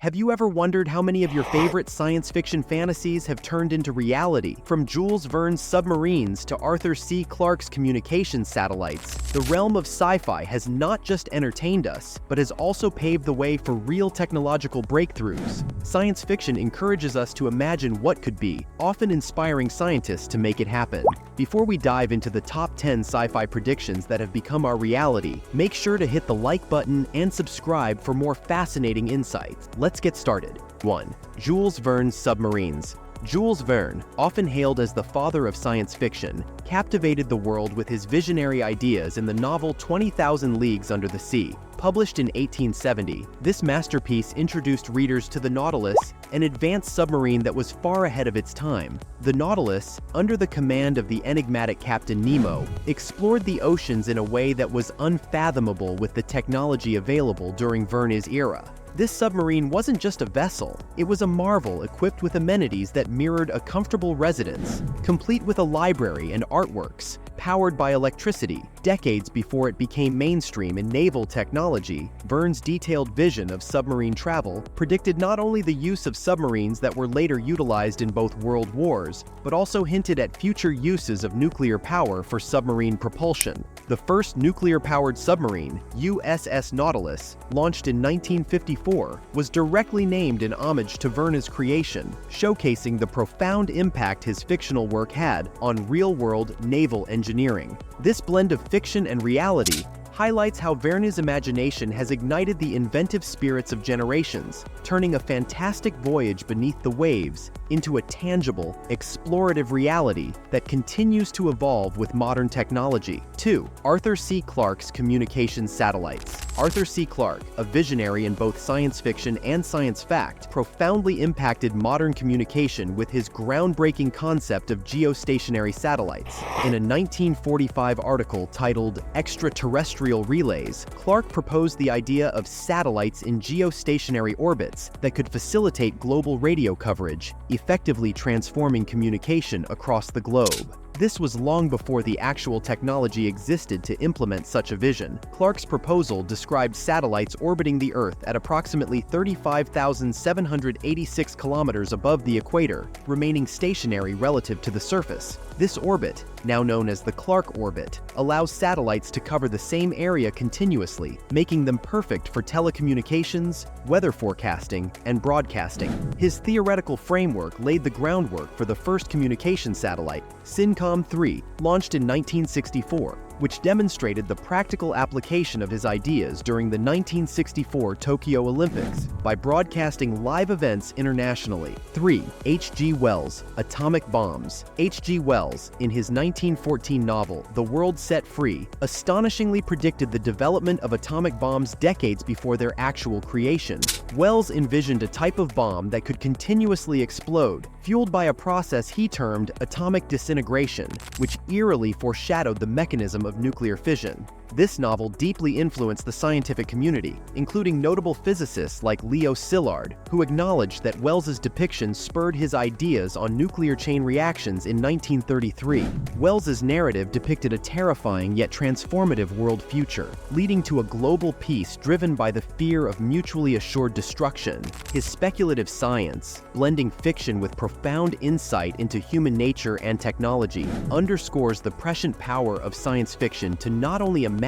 Have you ever wondered how many of your favorite science fiction fantasies have turned into reality? From Jules Verne Submarines to Arthur C. Clarke's communication satellites, the realm of sci-fi has not just entertained us, but has also paved the way for real technological breakthroughs. Science fiction encourages us to imagine what could be, often inspiring scientists to make it happen. Before we dive into the top 10 sci-fi predictions that have become our reality, make sure to hit the like button and subscribe for more fascinating insights. Let's get started. 1. Jules Verne Submarines. Jules Verne, often hailed as the father of science fiction, captivated the world with his visionary ideas in the novel 20,000 Leagues Under the Sea. Published in 1870, this masterpiece introduced readers to the Nautilus, an advanced submarine that was far ahead of its time. The Nautilus, under the command of the enigmatic Captain Nemo, explored the oceans in a way that was unfathomable with the technology available during Verne's era. This submarine wasn't just a vessel, it was a marvel equipped with amenities that mirrored a comfortable residence, complete with a library and artworks, powered by electricity. Decades before it became mainstream in naval technology, Verne's detailed vision of submarine travel predicted not only the use of submarines that were later utilized in both world wars, but also hinted at future uses of nuclear power for submarine propulsion. The first nuclear-powered submarine, USS Nautilus, launched in 1954, was directly named in homage to Verne's creation, showcasing the profound impact his fictional work had on real-world naval engineering. This blend of fiction and reality highlights how Verne's imagination has ignited the inventive spirits of generations, turning a fantastic voyage beneath the waves into a tangible, explorative reality that continues to evolve with modern technology. 2. Arthur C. Clarke's communication satellites. Arthur C. Clarke, a visionary in both science fiction and science fact, profoundly impacted modern communication with his groundbreaking concept of geostationary satellites. In a 1945 article titled Extraterrestrial Relays, Clarke proposed the idea of satellites in geostationary orbits that could facilitate global radio coverage, effectively transforming communication across the globe. This was long before the actual technology existed to implement such a vision. Clarke's proposal described satellites orbiting the Earth at approximately 35,786 kilometers above the equator, remaining stationary relative to the surface. This orbit, now known as the Clarke orbit, allows satellites to cover the same area continuously, making them perfect for telecommunications, weather forecasting, and broadcasting. His theoretical framework laid the groundwork for the first communication satellite, SYNCOM-3, launched in 1964, which demonstrated the practical application of his ideas during the 1964 Tokyo Olympics by broadcasting live events internationally. 3. H.G. Wells' Atomic Bombs. H.G. Wells, in his 1914 novel, The World Set Free, astonishingly predicted the development of atomic bombs decades before their actual creation. Wells envisioned a type of bomb that could continuously explode, fueled by a process he termed atomic disintegration, which eerily foreshadowed the mechanism of nuclear fission. This novel deeply influenced the scientific community, including notable physicists like Leo Szilard, who acknowledged that Wells's depiction spurred his ideas on nuclear chain reactions in 1933. Wells's narrative depicted a terrifying yet transformative world future, leading to a global peace driven by the fear of mutually assured destruction. His speculative science, blending fiction with profound insight into human nature and technology, underscores the prescient power of science fiction to not only imagine,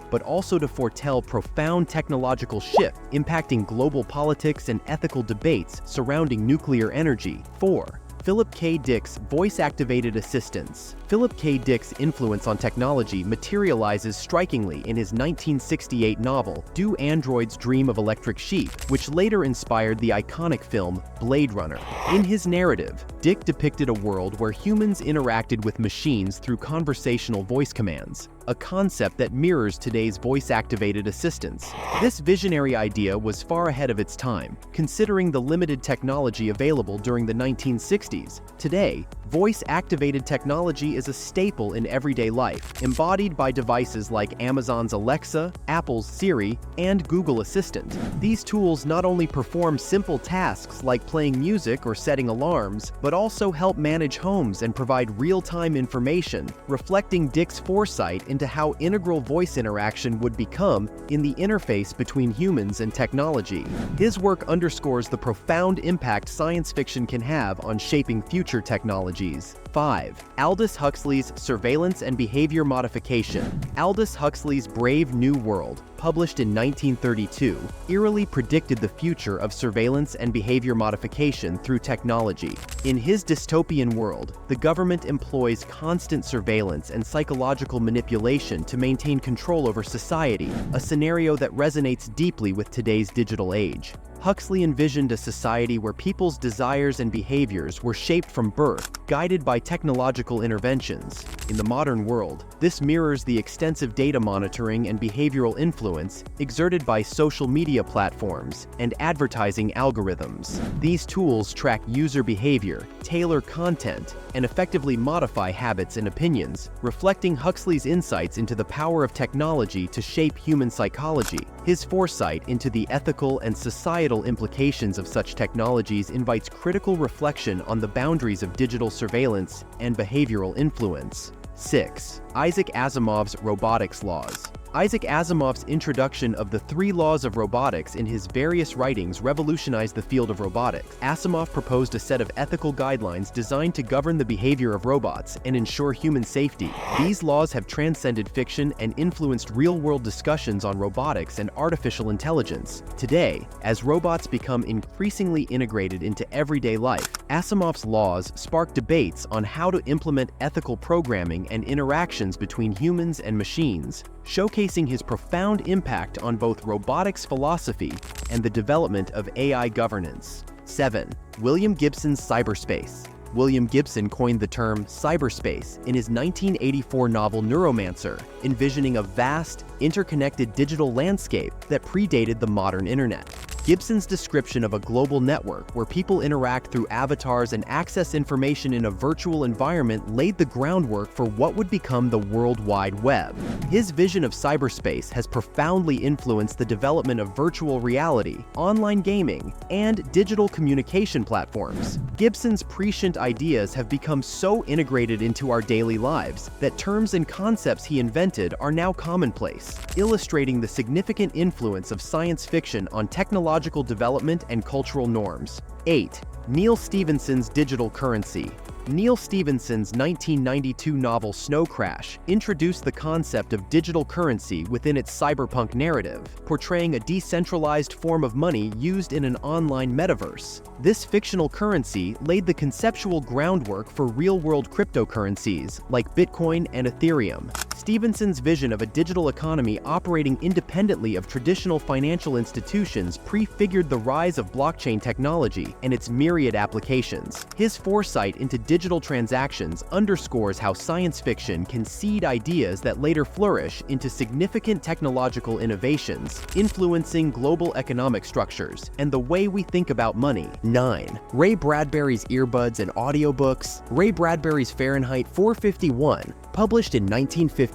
but also to foretell profound technological shifts impacting global politics and ethical debates surrounding nuclear energy. 4. Philip K. Dick's voice-activated assistants. Philip K. Dick's influence on technology materializes strikingly in his 1968 novel, Do Androids Dream of Electric Sheep, which later inspired the iconic film Blade Runner. In his narrative, Dick depicted a world where humans interacted with machines through conversational voice commands, a concept that mirrors today's voice-activated assistants. This visionary idea was far ahead of its time, considering the limited technology available during the 1960s. Today, voice-activated technology is a staple in everyday life, embodied by devices like Amazon's Alexa, Apple's Siri, and Google Assistant. These tools not only perform simple tasks like playing music or setting alarms, but also help manage homes and provide real-time information, reflecting Dick's foresight into how integral voice interaction would become in the interface between humans and technology. His work underscores the profound impact science fiction can have on shaping future technologies. 5. Aldous Huxley's Surveillance and Behavior Modification. Aldous Huxley's Brave New World, published in 1932, eerily predicted the future of surveillance and behavior modification through technology. In his dystopian world, the government employs constant surveillance and psychological manipulation to maintain control over society, a scenario that resonates deeply with today's digital age. Huxley envisioned a society where people's desires and behaviors were shaped from birth, guided by technological interventions. In the modern world, this mirrors the extensive data monitoring and behavioral influence exerted by social media platforms and advertising algorithms. These tools track user behavior, tailor content, and effectively modify habits and opinions, reflecting Huxley's insights into the power of technology to shape human psychology. His foresight into the ethical and societal implications of such technologies invites critical reflection on the boundaries of digital surveillance and behavioral influence. 6. Isaac Asimov's Robotics Laws. Isaac Asimov's introduction of the 3 laws of robotics in his various writings revolutionized the field of robotics. Asimov proposed a set of ethical guidelines designed to govern the behavior of robots and ensure human safety. These laws have transcended fiction and influenced real-world discussions on robotics and artificial intelligence. Today, as robots become increasingly integrated into everyday life, Asimov's laws spark debates on how to implement ethical programming and interactions between humans and machines, showcasing his profound impact on both robotics philosophy and the development of AI governance. 7. William Gibson's Cyberspace. William Gibson coined the term cyberspace in his 1984 novel Neuromancer, envisioning a vast, interconnected digital landscape that predated the modern internet. Gibson's description of a global network where people interact through avatars and access information in a virtual environment laid the groundwork for what would become the World Wide Web. His vision of cyberspace has profoundly influenced the development of virtual reality, online gaming, and digital communication platforms. Gibson's prescient ideas have become so integrated into our daily lives that terms and concepts he invented are now commonplace, illustrating the significant influence of science fiction on technological development and cultural norms. 8. Neal Stephenson's Digital Currency. Neal Stephenson's 1992 novel Snow Crash introduced the concept of digital currency within its cyberpunk narrative, portraying a decentralized form of money used in an online metaverse. This fictional currency laid the conceptual groundwork for real-world cryptocurrencies like Bitcoin and Ethereum. Stephenson's vision of a digital economy operating independently of traditional financial institutions prefigured the rise of blockchain technology and its myriad applications. His foresight into digital transactions underscores how science fiction can seed ideas that later flourish into significant technological innovations, influencing global economic structures and the way we think about money. 9. Ray Bradbury's Earbuds and Audiobooks. Ray Bradbury's Fahrenheit 451, published in 1953,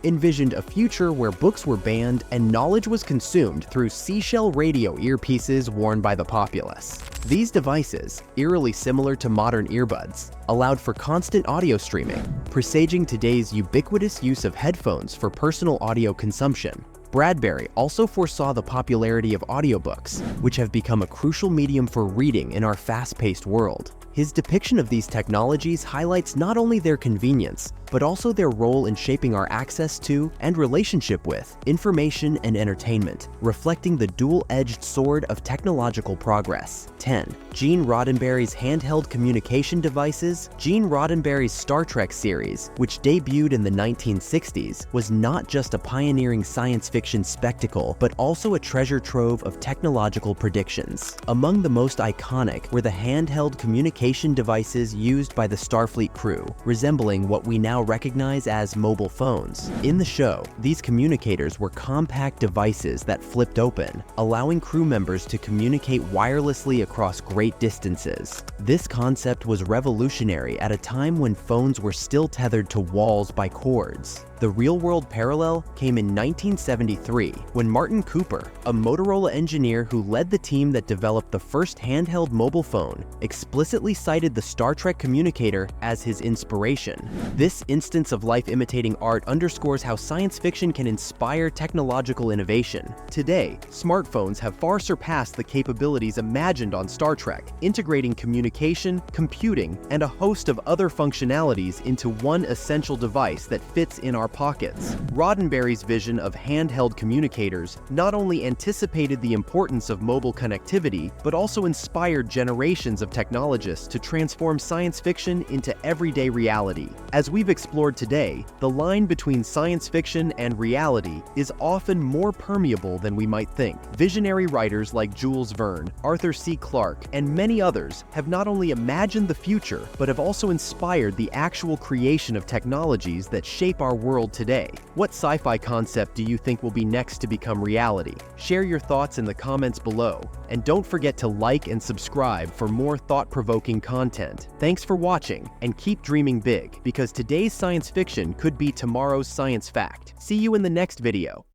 envisioned a future where books were banned and knowledge was consumed through seashell radio earpieces worn by the populace. These devices, eerily similar to modern earbuds, allowed for constant audio streaming, presaging today's ubiquitous use of headphones for personal audio consumption. Bradbury also foresaw the popularity of audiobooks, which have become a crucial medium for reading in our fast-paced world. His depiction of these technologies highlights not only their convenience, but also their role in shaping our access to and relationship with information and entertainment, reflecting the dual-edged sword of technological progress. 10. Gene Roddenberry's handheld communication devices. Gene Roddenberry's Star Trek series, which debuted in the 1960s, was not just a pioneering science fiction spectacle, but also a treasure trove of technological predictions. Among the most iconic were the handheld communication devices used by the Starfleet crew, resembling what we now recognize as mobile phones. In the show, these communicators were compact devices that flipped open, allowing crew members to communicate wirelessly across great distances. This concept was revolutionary at a time when phones were still tethered to walls by cords. The real-world parallel came in 1973 when Martin Cooper, a Motorola engineer who led the team that developed the first handheld mobile phone, explicitly cited the Star Trek communicator as his inspiration. This instance of life-imitating art underscores how science fiction can inspire technological innovation. Today, smartphones have far surpassed the capabilities imagined on Star Trek, integrating communication, computing, and a host of other functionalities into one essential device that fits in our pockets. Roddenberry's vision of handheld communicators not only anticipated the importance of mobile connectivity, but also inspired generations of technologists to transform science fiction into everyday reality. As we've explored today, the line between science fiction and reality is often more permeable than we might think. Visionary writers like Jules Verne, Arthur C. Clarke, and many others have not only imagined the future, but have also inspired the actual creation of technologies that shape our world today. What sci-fi concept do you think will be next to become reality? Share your thoughts in the comments below, and don't forget to like and subscribe for more thought-provoking content. Thanks for watching, and keep dreaming big, because today's science fiction could be tomorrow's science fact. See you in the next video.